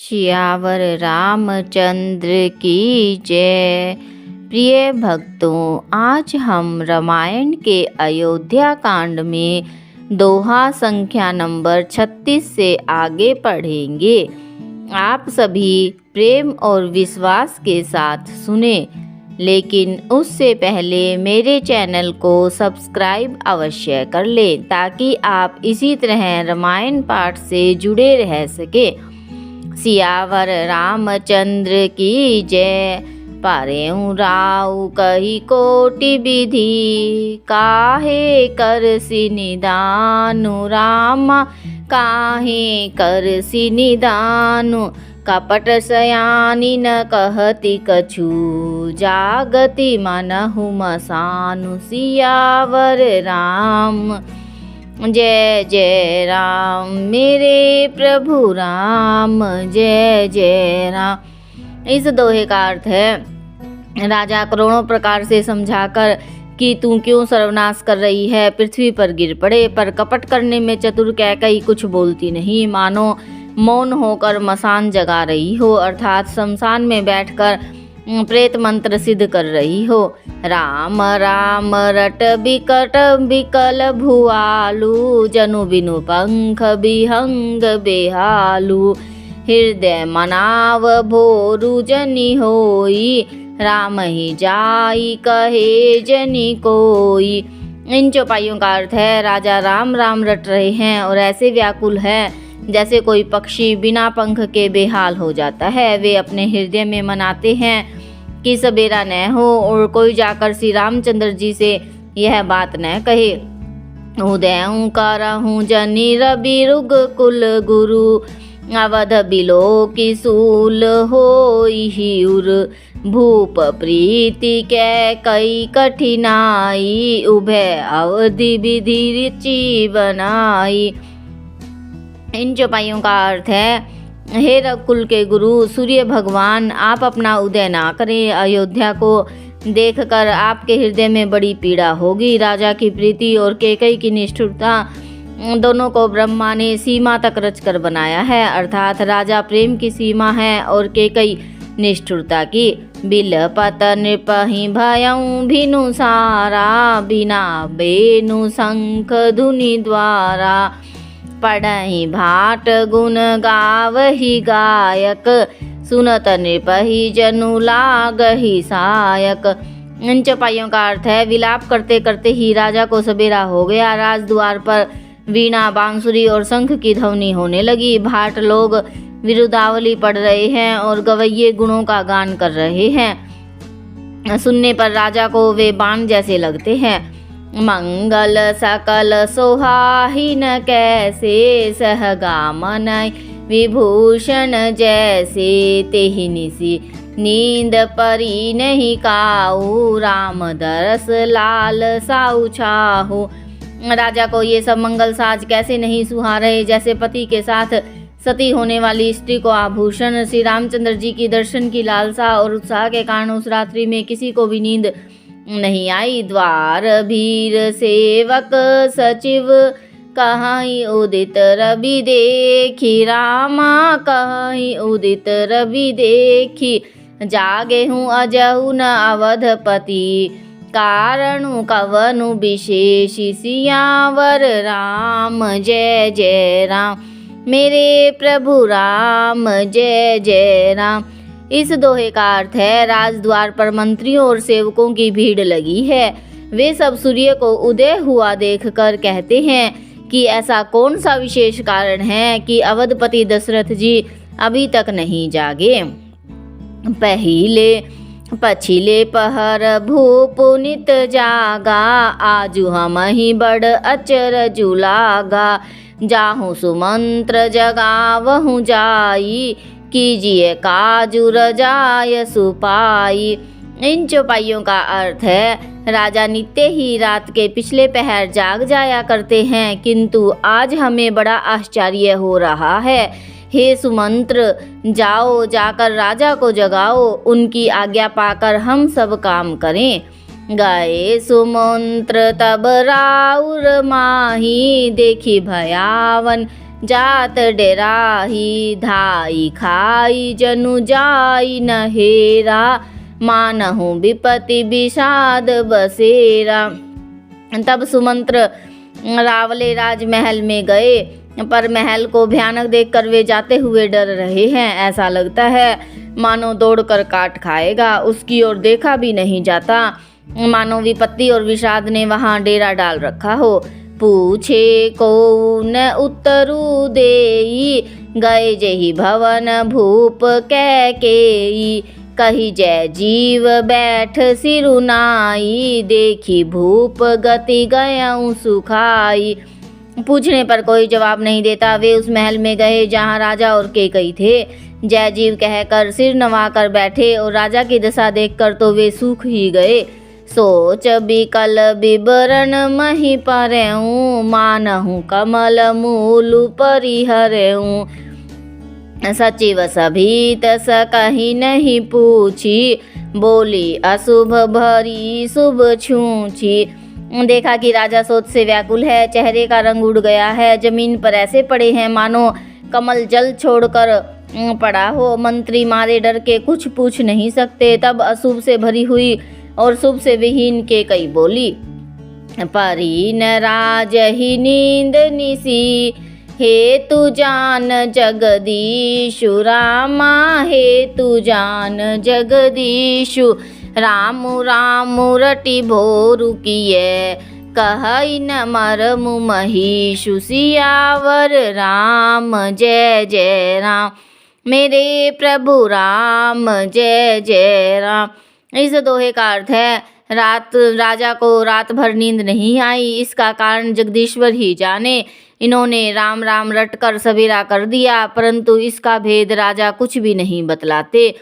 सियावर रामचंद्र की जय। प्रिय भक्तों, आज हम रामायण के अयोध्या कांड में दोहा संख्या नंबर 36 से आगे पढ़ेंगे। आप सभी प्रेम और विश्वास के साथ सुने, लेकिन उससे पहले मेरे चैनल को सब्सक्राइब अवश्य कर लें ताकि आप इसी तरह रामायण पाठ से जुड़े रह सके। सियावर रामचंद्र की जय। पारेऊ राउ कही कोटि विधि, काहे करसि निदानु रामा, काहे करसि निदानु। कपट सयानी न कहति कछु, जागति मनहु मसानु। सियावर राम जय जय राम, मेरे प्रभु राम जय जय राम। इस दोहे का अर्थ है, राजा करोड़ों प्रकार से समझाकर कि तू क्यों सर्वनाश कर रही है, पृथ्वी पर गिर पड़े, पर कपट करने में चतुर कैकई कुछ बोलती नहीं, मानो मौन होकर मसान जगा रही हो, अर्थात शमशान में बैठकर प्रेत मंत्र सिद्ध कर रही हो। राम राम रट बिकट बिकल भुआलु, जनु बिनु पंख बिहंग बेहालु। हृदय मनाव भोरु जनि होई, राम ही जाई कहे जनि कोई। इन चौपाइयों का अर्थ है, राजा राम राम रट रहे हैं और ऐसे व्याकुल है जैसे कोई पक्षी बिना पंख के बेहाल हो जाता है। वे अपने हृदय में मनाते हैं कि सवेरा न हो और कोई जाकर श्री रामचंद्र जी से यह बात न कहे। उदय करहूँ जनि रवि रुग कुल गुरु, अवध बिलो की सूल होई उर। भूप प्रीति कै कई कठिनाई, उभय अवधि विधि रुचि बनाई। इन चौपाइयों का अर्थ है, हे रघुकुल के गुरु सूर्य भगवान, आप अपना उदय ना करें। अयोध्या को देखकर आपके हृदय में बड़ी पीड़ा होगी। राजा की प्रीति और कैकई की निष्ठुरता दोनों को ब्रह्मा ने सीमा तक रचकर बनाया है, अर्थात राजा प्रेम की सीमा है और कैकई निष्ठुरता की। बिलपत नृपहि भयउ भिनु सारा, बिना बेनु शंख धुनि द्वारा। पढ़हि भाट गुण गावहि गायक, सुनत नृपहि जनु लागहि सायक। इन चौपाइयों का अर्थ है, विलाप करते करते ही राजा को सवेरा हो गया। राजद्वार पर वीणा बांसुरी और शंख की ध्वनि होने लगी। भाट लोग विरुदावली पढ़ रहे हैं और गवैये गुणों का गान कर रहे हैं। सुनने पर राजा को वे बाण जैसे लगते हैं। मंगल सकल सोहाहिन कैसे, सहगामन विभूषण जैसे। तेहि निसी नींद परी नहीं काऊ, राम दरस लाल साऊ छाहू। राजा को ये सब मंगल साज कैसे नहीं सुहा रहे, जैसे पति के साथ सती होने वाली स्त्री को आभूषण। श्री रामचंद्र जी की दर्शन की लालसा और उत्साह के कारण उस रात्रि में किसी को भी नींद नहीं आई। द्वार भीर सेवक सचिव, कहीं उदित रवि देखी, रामा कहीं उदित रवि देखी। जागे हूँ अजहु न अवधपति, कारणु कवनु विशेष। सियावर राम जय जय राम, मेरे प्रभु राम जय जय राम। इस दोहे का अर्थ है, राजद्वार पर मंत्रियों और सेवकों की भीड़ लगी है। वे सब सूर्य को उदय हुआ देखकर कहते हैं कि ऐसा कौन सा विशेष कारण है कि अवधपति दशरथ जी अभी तक नहीं जागे। पहिले पछिले पहर भूप नित जागा, आजु हम ही बड़ अचरजु लागा। जाहूँ सुमंत्र जगावहु जाई, कीजिए काजु रजाय सुपाई। इन चौपाइयों का अर्थ है, राजा नित्य ही रात के पिछले पहर जाग जाया करते हैं, किंतु आज हमें बड़ा आश्चर्य हो रहा है। हे सुमंत्र, जाओ जाकर राजा को जगाओ, उनकी आज्ञा पाकर हम सब काम करें। गए सुमंत्र तब राउर माही, देखी भयावन जात डेराही धाई खाई जनु जाई नहेरा मानहु विपति विषाद बसेरा। तब सुमंत्र रावले राजमहल में गए, पर महल को भयानक देखकर वे जाते हुए डर रहे हैं। ऐसा लगता है मानो दौड़कर काट खाएगा, उसकी ओर देखा भी नहीं जाता, मानो विपत्ति और विषाद ने वहां डेरा डाल रखा हो। पूछे को न उत्तरु देई, गए जेहि भवन भूप कैकेयी। कही जय जीव बैठ सिरुनाई, देखी भूप गति गयऊँ सुखाई। पूछने पर कोई जवाब नहीं देता। वे उस महल में गए जहाँ राजा और कैकेयी थे। जय जीव कहकर सिर नवाकर बैठे और राजा की दशा देखकर तो वे सूख ही गए। सोच बिकल विवरण मही परेऊँ, मानहु कमल मूल परिहरेऊँ। सचिव सभी तस कहीं नहीं पूछी, बोली अशुभ भरी शुभ छूछी। देखा कि राजा सोच से व्याकुल है, चेहरे का रंग उड़ गया है, जमीन पर ऐसे पड़े हैं मानो कमल जल छोड़कर पड़ा हो। मंत्री मारे डर के कुछ पूछ नहीं सकते। तब अशुभ से भरी हुई और शुभ से विहीन कैकेयी बोली, परी न राज ही नींद निसी, हे तू जान जगदीशु रामा, हे तू जान जगदीशु। रामु रामु रटि भोरु किए, कहई न मरमु महिषु। सियावर राम जय जय राम, मेरे प्रभु राम जय जय राम। इस दोहे का अर्थ है, राजा को रात भर नींद नहीं आई, इसका कारण जगदीश्वर ही जाने। इन्होंने राम राम रटकर सवेरा कर दिया, परंतु इसका भेद राजा कुछ भी नहीं बतलाते।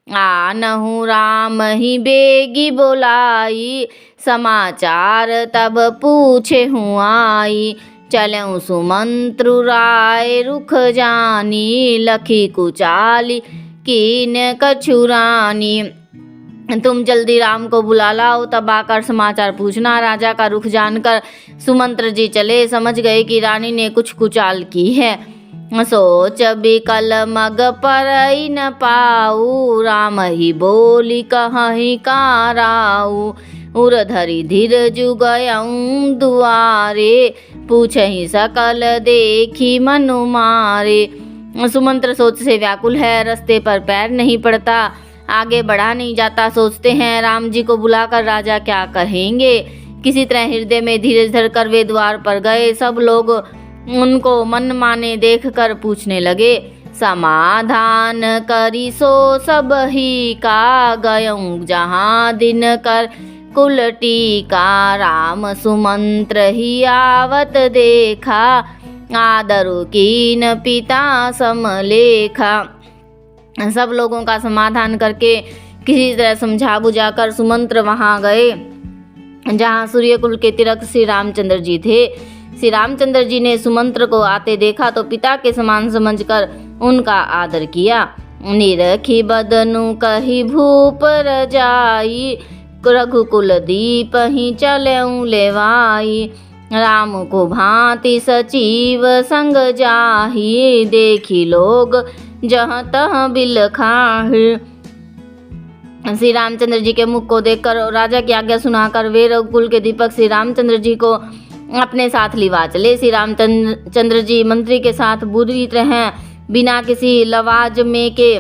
आनहु राम ही बेगी बोलाई, समाचार तब पूछे हूँ आई। चलऊँ सुमंत्रु राय रुख जानी, लखी कुचाली कीन कछुरानी। तुम जल्दी राम को बुला लाओ, तब आकर समाचार पूछना। राजा का रुख जानकर सुमंत्र जी चले, समझ गए कि रानी ने कुछ कुचाल की है। सोच बिकल मग परई न पाऊ, राम ही बोली कहीं काराऊ। उर धरि धीर जुगयऊँ दुआरे, पूछहि सकल देखी मनु मारे। सुमंत्र सोच से व्याकुल है, रास्ते पर पैर नहीं पड़ता, आगे बढ़ा नहीं जाता। सोचते हैं राम जी को बुलाकर राजा क्या कहेंगे। किसी तरह हृदय में धीरज धरकर वे द्वार पर गए। सब लोग उनको मन माने देखकर पूछने लगे, समाधान करी सो सब ही का, गयऊँ जहाँ दिन कर कुलटी का। राम सुमंत्र ही आवत देखा, आदरु कीन पिता समलेखा। सब लोगों का समाधान करके किसी तरह समझा बुझाकर सुमंत्र वहाँ गए जहाँ सूर्यकुल के तिलक श्री रामचंद्र जी थे। श्री रामचंद्र जी ने सुमंत्र को आते देखा तो पिता के समान समझकर उनका आदर किया। निरखी बदनु कही भूप रजाई, रघुकुल दीप ही चलऊँ लेवाई। राम को भांति सचिव संग जाही, देखी लोग जहाँ तहाँ बिलखाही। श्री रामचंद्र जी के मुख को देखकर और राजा की आज्ञा सुनाकर वे रघुकुल के दीपक श्री रामचंद्र जी को अपने साथ लिवा चले। श्री रामचंद्र जी मंत्री के साथ बुरी तरह बिना किसी लवाजमे के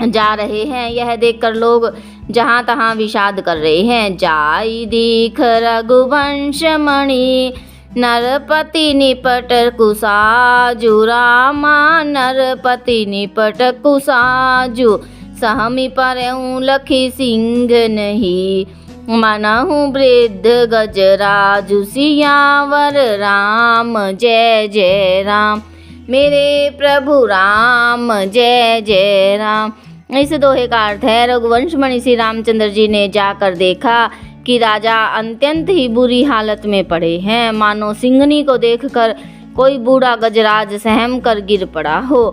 जा रहे हैं। यह देखकर लोग जहाँ तहाँ विषाद कर रहे हैं। जाई दीख रघुवंश मणि, नरपति निपट कुसाजु। रामा नरपति निपट कुसाजु, सहमी परऊँ लखी सिंह नहीं। मनहु वृद्ध गजराजु, सियावर राम जय जय राम, मेरे प्रभु राम जय जय राम। इस दोहे का अर्थ है, रघुवंश मणि श्री रामचंद्र जी ने जाकर देखा कि राजा अत्यंत ही बुरी हालत में पड़े हैं, मानो सिंहनी को देखकर कोई बूढ़ा गजराज सहम कर गिर पड़ा हो।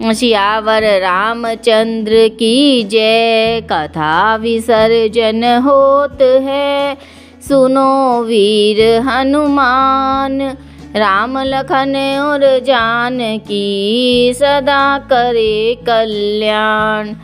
सियावर रामचंद्र की जय, कथा विसर्जन होत है। सुनो वीर हनुमान, राम लखन और जानकी सदा करे कल्याण।